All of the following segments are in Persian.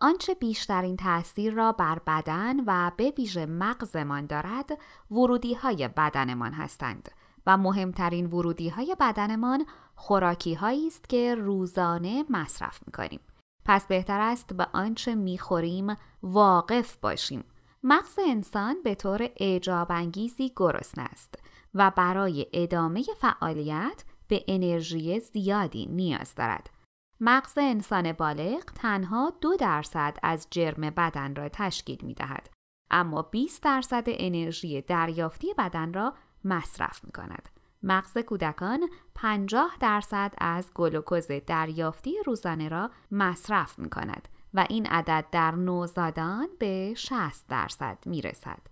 آنچه بیشترین تأثیر را بر بدن و به ویژه مغزمان دارد، ورودی‌های بدنمان هستند و مهمترین ورودی‌های بدنمان خوراکی‌هایی است که روزانه مصرف می‌کنیم. پس بهتر است به آنچه می‌خوریم واقف باشیم. مغز انسان به طور اعجاب‌انگیزی گرسنه است و برای ادامه فعالیت به انرژی زیادی نیاز دارد. مغز انسان بالغ تنها 2% از جرم بدن را تشکیل می‌دهد، اما 20% انرژی دریافتی بدن را مصرف می‌کند. مغز کودکان 50% از گلوکوز دریافتی روزانه را مصرف می‌کند و این عدد در نوزادان به 60% می‌رسد.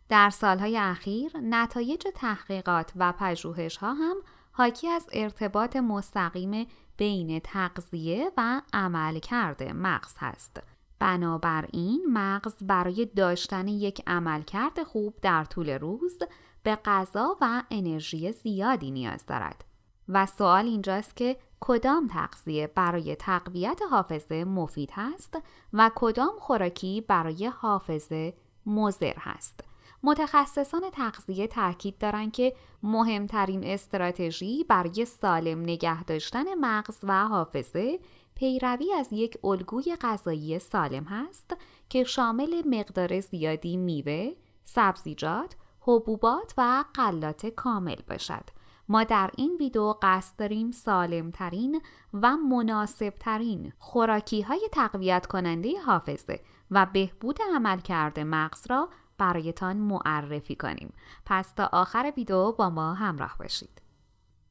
در سالهای اخیر نتایج تحقیقات و پژوهش‌ها هم حاکی از ارتباط مستقیم بین تغذیه و عملکرد مغز هست. بنابراین مغز برای داشتن یک عملکرد خوب در طول روز به غذا و انرژی زیادی نیاز دارد. و سوال اینجاست که کدام تغذیه برای تقویت حافظه مفید هست و کدام خوراکی برای حافظه مضر هست. متخصصان تغذیه تاکید دارند که مهمترین استراتژی برای سالم نگه داشتن مغز و حافظه پیروی از یک الگوی غذایی سالم هست که شامل مقدار زیادی میوه، سبزیجات، حبوبات و غلات کامل باشد. ما در این ویدیو قصد داریم سالمترین و مناسبترین خوراکی‌های تقویت کننده حافظه و بهبود عملکرد مغز را برایتان معرفی کنیم. پس تا آخر ویدیو با ما همراه باشید.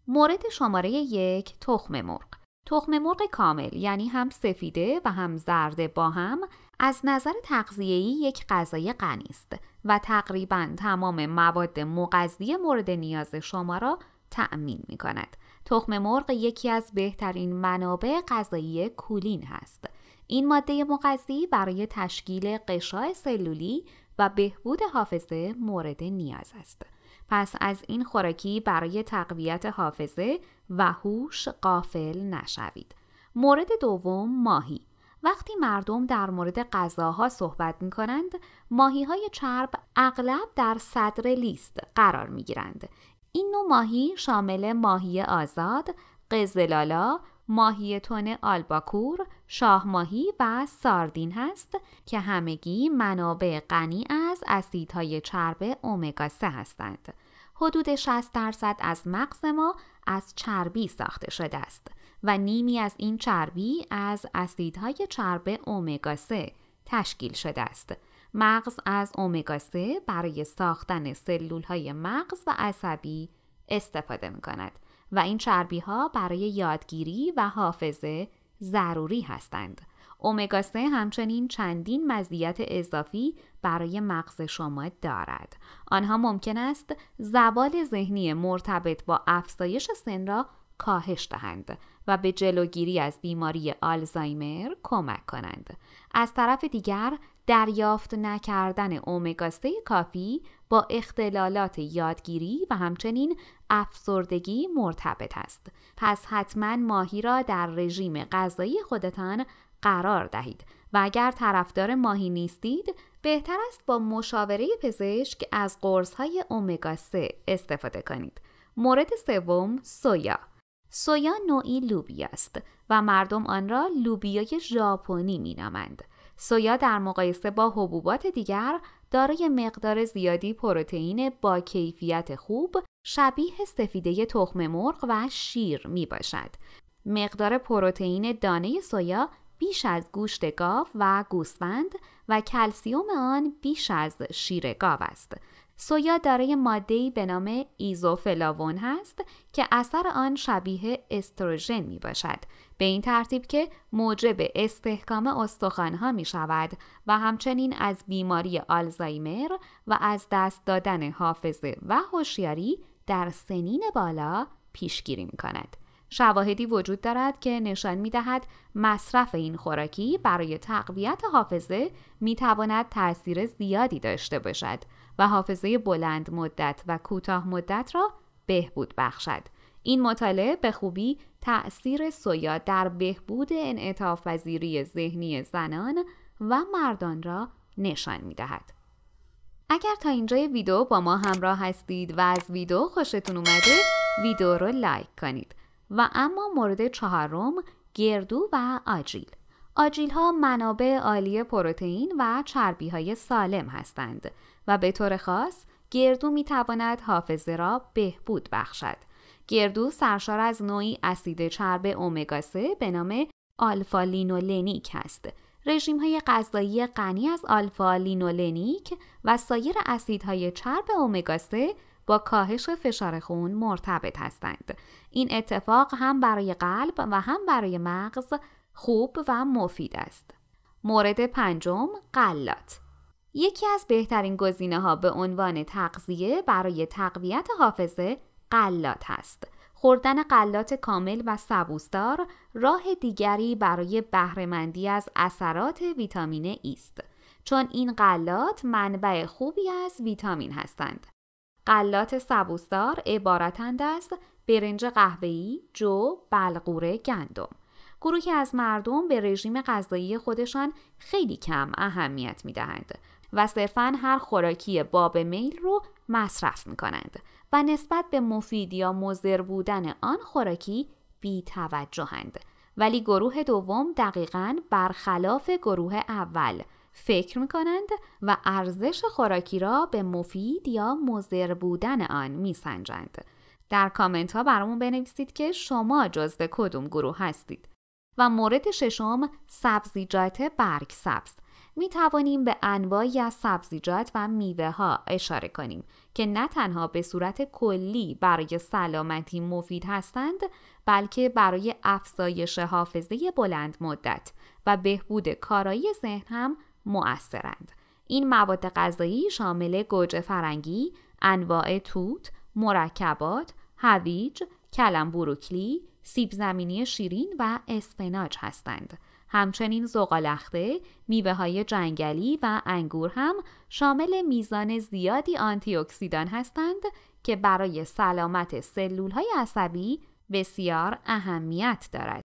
مورد شماره 1 تخم مرغ. تخم مرغ کامل یعنی هم سفیده و هم زرده با هم از نظر تغذیه‌ای یک غذای غنی است و تقریباً تمام مواد مغذی مورد نیاز شما را تأمین می‌کند. تخم مرغ یکی از بهترین منابع غذایی کولین هست. این ماده مغذی برای تشکیل غشاء سلولی و بهبود حافظه مورد نیاز است. پس از این خوراکی برای تقویت حافظه و هوش غافل نشوید. مورد دوم ماهی. وقتی مردم در مورد غذاها صحبت می کنند، ماهی های چرب اغلب در صدر لیست قرار می گیرند. این نوع ماهی شامل ماهی آزاد، قزلالا، ماهی تن آلباکور، شاه ماهی و ساردین هست که همگی منابع غنی از اسیدهای چرب امگا 3 هستند. حدود 60% از مغز ما از چربی ساخته شده است و نیمی از این چربی از اسیدهای چرب امگا 3 تشکیل شده است. مغز از امگا 3 برای ساختن سلولهای مغز و عصبی استفاده می کند و این چربی ها برای یادگیری و حافظه ضروری هستند. امگا 3 همچنین چندین مزیت اضافی برای مغز شما دارد. آنها ممکن است زوال ذهنی مرتبط با افزایش سن را کاهش دهند و به جلوگیری از بیماری آلزایمر کمک کنند. از طرف دیگر دریافت نکردن امگا 3 کافی با اختلالات یادگیری و همچنین افسردگی مرتبط است. پس حتما ماهی را در رژیم غذایی خودتان قرار دهید و اگر طرفدار ماهی نیستید بهتر است با مشاوره پزشک از قرص‌های امگا 3 استفاده کنید. مورد سوم سویا. سویا نوعی لوبیا است و مردم آن را لوبیای ژاپنی می‌نامند. سویا در مقایسه با حبوبات دیگر دارای مقدار زیادی پروتئین با کیفیت خوب شبیه سفیده تخم مرغ و شیر می باشد. مقدار پروتئین دانه سویا بیش از گوشت گاو و گوسفند و کلسیوم آن بیش از شیر گاو است. سویا دارای ماده‌ای به نام ایزوفلاوون هست که اثر آن شبیه استروژن می باشد، به این ترتیب که موجب استحکام استخوان‌ها می شود و همچنین از بیماری آلزایمر و از دست دادن حافظه و هوشیاری در سنین بالا پیشگیری می کند. شواهدی وجود دارد که نشان می دهد مصرف این خوراکی برای تقویت حافظه می تواند تأثیر زیادی داشته باشد و حافظه بلند مدت و کوتاه مدت را بهبود بخشد. این مطالعه به خوبی تأثیر سویا در بهبود انعطاف پذیری ذهنی زنان و مردان را نشان می‌دهد. اگر تا اینجای ویدیو با ما همراه هستید و از ویدیو خوشتون اومده، ویدیو رو لایک کنید. و اما مورد چهارم، گردو و آجیل. آجیل ها منابع عالی پروتئین و چربی های سالم هستند و به طور خاص گردو می تواند حافظه را بهبود بخشد. گردو سرشار از نوعی اسید چرب امگا 3 به نام آلفا لینولنیک است. رژیم های غذایی غنی از آلفا لینولنیک و سایر اسیدهای چرب امگا 3 با کاهش فشار خون مرتبط هستند. این اتفاق هم برای قلب و هم برای مغز خوب و مفید است. مورد پنجم، غلات. یکی از بهترین گزینه‌ها به عنوان تغذیه برای تقویت حافظه غلات است. خوردن غلات کامل و سبوسدار راه دیگری برای بهره‌مندی از اثرات ویتامین ای است، چون این غلات منبع خوبی از ویتامین هستند. غلات سبوسدار عبارتند از برنج قهوه‌ای، جو، بلغوره، گندم. گروهی از مردم به رژیم غذایی خودشان خیلی کم اهمیت می‌دهند و صرفاً هر خوراکی باب میل رو مصرف می‌کنند و نسبت به مفید یا مضر بودن آن خوراکی بی‌توجهند. ولی گروه دوم دقیقاً برخلاف گروه اول فکر می‌کنند و ارزش خوراکی را به مفید یا مضر بودن آن می‌سنجند. در کامنت ها برامون بنویسید که شما جزو کدوم گروه هستید. و مورد ششم، سبزیجات برگ سبز. می توانیم به انواعی از سبزیجات و میوه ها اشاره کنیم که نه تنها به صورت کلی برای سلامتی مفید هستند، بلکه برای افزایش حافظه بلند مدت و بهبود کارایی ذهن هم مؤثرند. این مواد غذایی شامل گوجه فرنگی، انواع توت، مرکبات، هویج، کلم بروکلی، سیب زمینی شیرین و اسفناج هستند. همچنین زغال‌اخته، میوه‌های جنگلی و انگور هم شامل میزان زیادی آنتی اکسیدان هستند که برای سلامت سلول‌های عصبی بسیار اهمیت دارد.